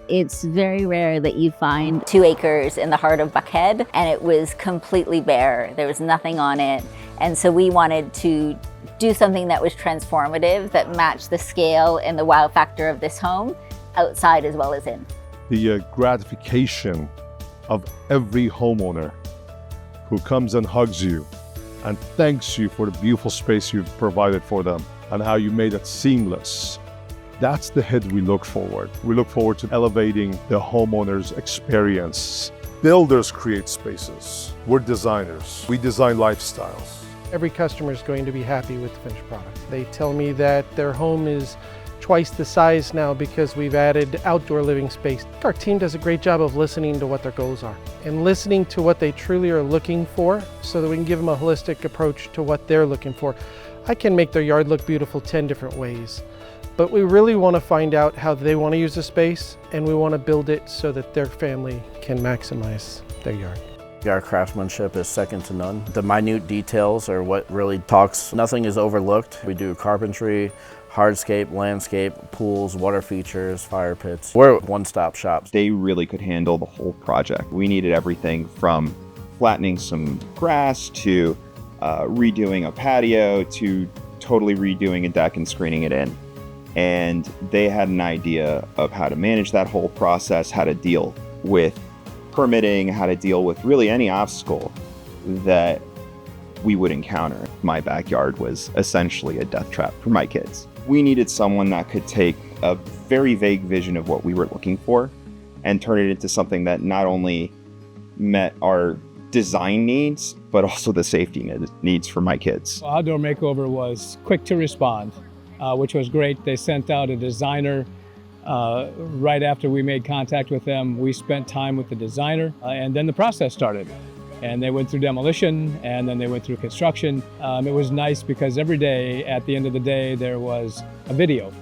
It's very rare that you find 2 acres in the heart of Buckhead, and it was completely bare. There was nothing on it. And so we wanted to do something that was transformative, that matched the scale and the wow factor of this home, outside as well as in. The gratification of every homeowner who comes and hugs you and thanks you for the beautiful space you've provided for them and how you made it seamless. That's the hit we look forward. We look forward to elevating the homeowner's experience. Builders create spaces. We're designers. We design lifestyles. Every customer is going to be happy with the finished product. They tell me that their home is twice the size now because we've added outdoor living space. Our team does a great job of listening to what their goals are and listening to what they truly are looking for so that we can give them a holistic approach to what they're looking for. I can make their yard look beautiful 10 different ways, but we really want to find out how they want to use the space, and we want to build it so that their family can maximize their yard. Our craftsmanship is second to none. The minute details are what really talks. Nothing is overlooked. We do carpentry, hardscape, landscape, pools, water features, fire pits. We're a one-stop shop. They really could handle the whole project. We needed everything from flattening some grass to redoing a patio to totally redoing a deck and screening it in. And they had an idea of how to manage that whole process, how to deal with permitting, how to deal with really any obstacle that we would encounter. My backyard was essentially a death trap for my kids. We needed someone that could take a very vague vision of what we were looking for and turn it into something that not only met our design needs, but also the safety needs for my kids. Outdoor Makeover was quick to respond, which was great. They sent out a designer right after we made contact with them. We spent time with the designer, and then the process started. And they went through demolition, and then they went through construction. It was nice because every day, at the end of the day, there was a video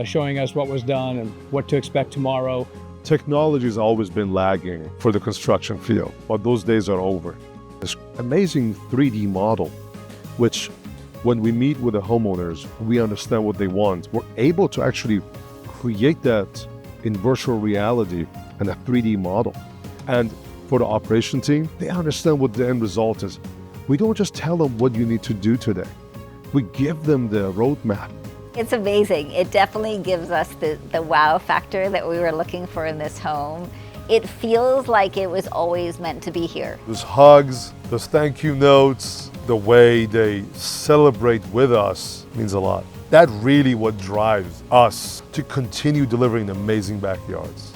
showing us what was done and what to expect tomorrow. Technology has always been lagging for the construction field, but those days are over. This amazing 3D model, which when we meet with the homeowners, we understand what they want. We're able to actually create that in virtual reality and a 3D model. And for the operation team, they understand what the end result is. We don't just tell them what you need to do today. We give them the roadmap. It's amazing. It definitely gives us the wow factor that we were looking for in this home. It feels like it was always meant to be here. Those hugs, those thank you notes, the way they celebrate with us means a lot. That's really what drives us to continue delivering amazing backyards.